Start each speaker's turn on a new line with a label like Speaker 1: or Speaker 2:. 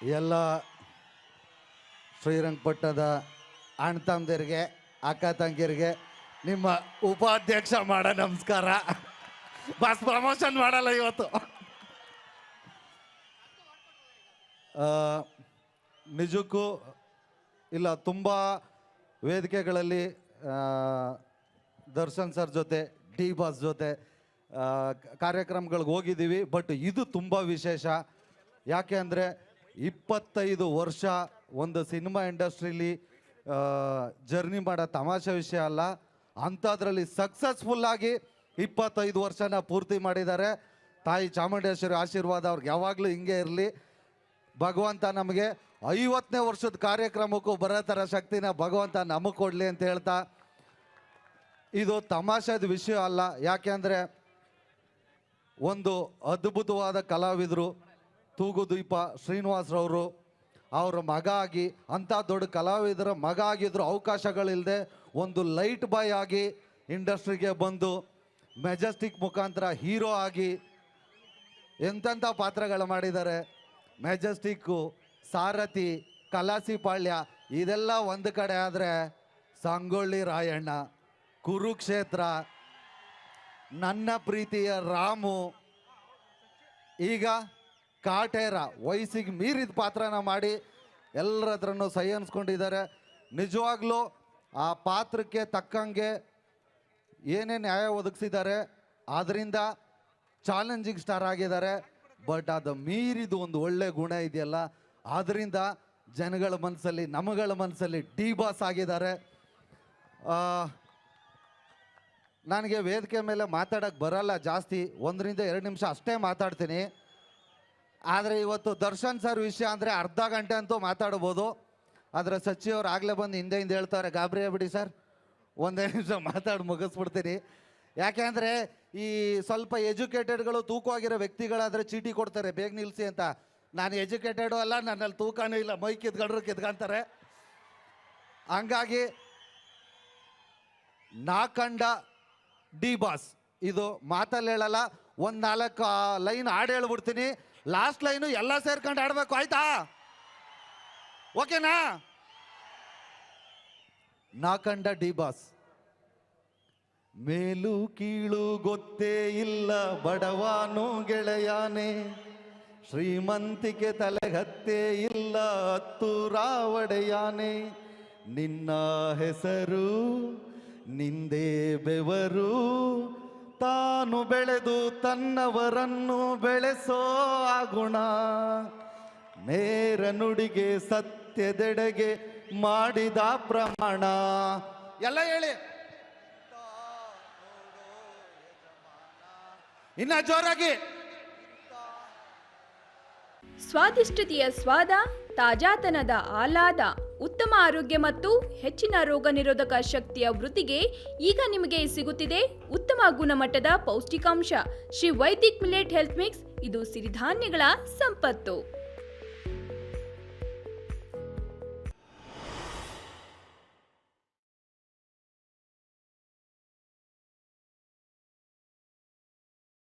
Speaker 1: ಎಲ್ಲ ಶ್ರೀರಂಗಪಟ್ಟಣದ ಅಣ್ಣ ತಮ್ಮದಿರಿಗೆ ಅಕ್ಕ ತಂಗಿಯರಿಗೆ ನಿಮ್ಮ ಉಪಾಧ್ಯಕ್ಷ ಮಾಡೋ ನಮಸ್ಕಾರ. ಬಸ್ ಪ್ರಮೋಷನ್ ಮಾಡಲ್ಲ ಇವತ್ತು. ನಿಜಕ್ಕೂ ಇಲ್ಲ, ತುಂಬ ವೇದಿಕೆಗಳಲ್ಲಿ ದರ್ಶನ್ ಸರ್ ಜೊತೆ ಡಿ ಬಾಸ್ ಜೊತೆ ಕಾರ್ಯಕ್ರಮಗಳಿಗೆ ಹೋಗಿದ್ದೀವಿ. ಬಟ್ ಇದು ತುಂಬ ವಿಶೇಷ. ಯಾಕೆ ಅಂದರೆ 25 ವರ್ಷ ಒಂದು ಸಿನಿಮಾ ಇಂಡಸ್ಟ್ರೀಲಿ ಜರ್ನಿ ಮಾಡೋ ತಮಾಷೆ ವಿಷಯ ಅಲ್ಲ. ಅಂಥದ್ರಲ್ಲಿ ಸಕ್ಸಸ್ಫುಲ್ಲಾಗಿ 25 ವರ್ಷನ ಪೂರ್ತಿ ಮಾಡಿದ್ದಾರೆ. ತಾಯಿ ಚಾಮುಂಡೇಶ್ವರಿ ಆಶೀರ್ವಾದ ಅವ್ರಿಗೆ ಯಾವಾಗಲೂ ಹಿಂಗೆ ಇರಲಿ. ಭಗವಂತ ನಮಗೆ 50ನೇ ವರ್ಷದ ಕಾರ್ಯಕ್ರಮಕ್ಕೂ ಬರೋ ಥರ ಶಕ್ತಿನ ಭಗವಂತ ನಮಗೆ ಕೊಡಲಿ ಅಂತ ಹೇಳ್ತಾ, ಇದು ತಮಾಷೆದ ವಿಷಯ ಅಲ್ಲ. ಯಾಕೆ ಅಂದರೆ ಒಂದು ಅದ್ಭುತವಾದ ಕಲಾವಿದರು ತೂಗುದೀಪ ಶ್ರೀನಿವಾಸರವರು ಅವರ ಮಗ ಆಗಿ, ಅಂಥ ದೊಡ್ಡ ಕಲಾವಿದರ ಮಗ ಆಗಿದ್ರು ಅವಕಾಶಗಳಿಲ್ಲದೆ ಒಂದು ಲೈಟ್ ಬಾಯ್ ಆಗಿ ಇಂಡಸ್ಟ್ರಿಗೆ ಬಂದು ಮೆಜೆಸ್ಟಿಕ್ ಮುಖಾಂತರ ಹೀರೋ ಆಗಿ ಎಂತೆಂಥ ಪಾತ್ರಗಳು ಮಾಡಿದ್ದಾರೆ. ಮೆಜೆಸ್ಟಿಕ್ಕು, ಸಾರಥಿ, ಕಲಾಸಿಪಾಳ್ಯ ಇದೆಲ್ಲ ಒಂದು ಕಡೆ ಆದರೆ ಸಂಗೊಳ್ಳಿ ರಾಯಣ್ಣ, ಕುರುಕ್ಷೇತ್ರ, ನನ್ನ ಪ್ರೀತಿಯ ರಾಮು, ಈಗ ಕಾಟೇರ ವಯಸ್ಸಿಗೆ ಮೀರಿದ ಪಾತ್ರನ ಮಾಡಿ ಎಲ್ಲರ ಹತ್ರನೂ ಸೈ ಅನ್ಸ್ಕೊಂಡಿದ್ದಾರೆ. ನಿಜವಾಗ್ಲೂ ಆ ಪಾತ್ರಕ್ಕೆ ತಕ್ಕಂಗೆ ಏನೇ ನ್ಯಾಯ ಒದಗಿಸಿದ್ದಾರೆ, ಆದ್ದರಿಂದ ಚಾಲೆಂಜಿಂಗ್ ಸ್ಟಾರ್ ಆಗಿದ್ದಾರೆ. ಬಟ್ ಅದು ಮೀರಿದು ಒಂದು ಒಳ್ಳೆ ಗುಣ ಇದೆಯಲ್ಲ, ಆದ್ದರಿಂದ ಜನಗಳ ಮನಸ್ಸಲ್ಲಿ, ನಮಗಳ ಮನಸ್ಸಲ್ಲಿ ಡಿ ಬಾಸ್ ಆಗಿದ್ದಾರೆ. ನನಗೆ ವೇದಿಕೆ ಮೇಲೆ ಮಾತಾಡೋಕ್ಕೆ ಬರಲ್ಲ ಜಾಸ್ತಿ, 1-2 ನಿಮಿಷ ಅಷ್ಟೇ ಮಾತಾಡ್ತೀನಿ. ಆದರೆ ಇವತ್ತು ದರ್ಶನ್ ಸರ್ ವಿಷಯ ಅಂದರೆ ಅರ್ಧ ಗಂಟೆ ಅಂತೂ ಮಾತಾಡ್ಬೋದು. ಆದರೆ ಸಚಿವರು ಆಗಲೇ ಬಂದು ಹಿಂದೆ ಹೇಳ್ತಾರೆ, ಗಾಬರಿ ಬಿಡಿ ಸರ್, 1 ನಿಮಿಷ ಮಾತಾಡಿ ಮುಗಿಸ್ಬಿಡ್ತೀನಿ. ಯಾಕೆ ಅಂದರೆ ಈ ಸ್ವಲ್ಪ ಎಜುಕೇಟೆಡ್ಗಳು ತೂಕವಾಗಿರೋ ವ್ಯಕ್ತಿಗಳಾದರೆ ಚೀಟಿ ಕೊಡ್ತಾರೆ ಬೇಗ ನಿಲ್ಲಿಸಿ ಅಂತ. ನಾನು ಎಜುಕೇಟೆಡು ಅಲ್ಲ, ನನ್ನಲ್ಲಿ ತೂಕನೂ ಇಲ್ಲ, ಮೈ ಕಿತ್ಕೊಂಡ್ರು ಕಿತ್ಕೊಂತಾರೆ. ಹಂಗಾಗಿ ನಾ ಕಂಡ ಡಿ ಬಾಸ್ ಇದು ಮಾತಲ್ಲಿ ಹೇಳಲ್ಲ, 1-4 ಲೈನ್ ಹಾಡು ಹೇಳ್ಬಿಡ್ತೀನಿ. ಲಾಸ್ಟ್ ಲೈನು ಎಲ್ಲ ಸೇರ್ಕೊಂಡು ಆಡಬೇಕು, ಆಯ್ತಾ? ಓಕೆನಾ? ನಾ ಕಂಡ ಡಿ ಬಾಸ್. ಮೇಲು ಕೀಳು ಗೊತ್ತೇ ಇಲ್ಲ ಬಡವಾನು ಗೆಳೆಯಾನೆ, ಶ್ರೀಮಂತಿಕೆ ತಲೆಗತ್ತೇ ಇಲ್ಲ ಹತ್ತೂರ ಒಡೆಯಾನೆ, ನಿನ್ನ ಹೆಸರು ನಿಂದೇ ಬೆವರು, ತಾನು ಬೆಳೆದು ತನ್ನವರನ್ನು ಬೆಳೆಸೋ ಗುಣ, ನೇರ ನುಡಿಗೆ ಸತ್ಯದೆಡೆಗೆ ಮಾಡಿದ ಪ್ರಮಾಣ. ಎಲ್ಲ ಹೇಳಿ ಇನ್ನ ಜೋರಾಗಿ.
Speaker 2: ಸ್ವಾದಿಷ್ಟತೆಯ ಸ್ವಾದ, ತಾಜಾತನದ ಆಹ್ಲಾದ, ಉತ್ತಮ ಆರೋಗ್ಯ ಮತ್ತು ಹೆಚ್ಚಿನ ರೋಗ ನಿರೋಧಕ ಶಕ್ತಿಯ ವೃದ್ಧಿಗೆ ಈಗ ನಿಮಗೆ ಸಿಗುತ್ತಿದೆ ಉತ್ತಮ ಗುಣಮಟ್ಟದ ಪೌಷ್ಟಿಕಾಂಶ Shri Vaidik millet health mix. ಇದು ಸಿರಿಧಾನ್ಯಗಳ ಸಂಪತ್ತು.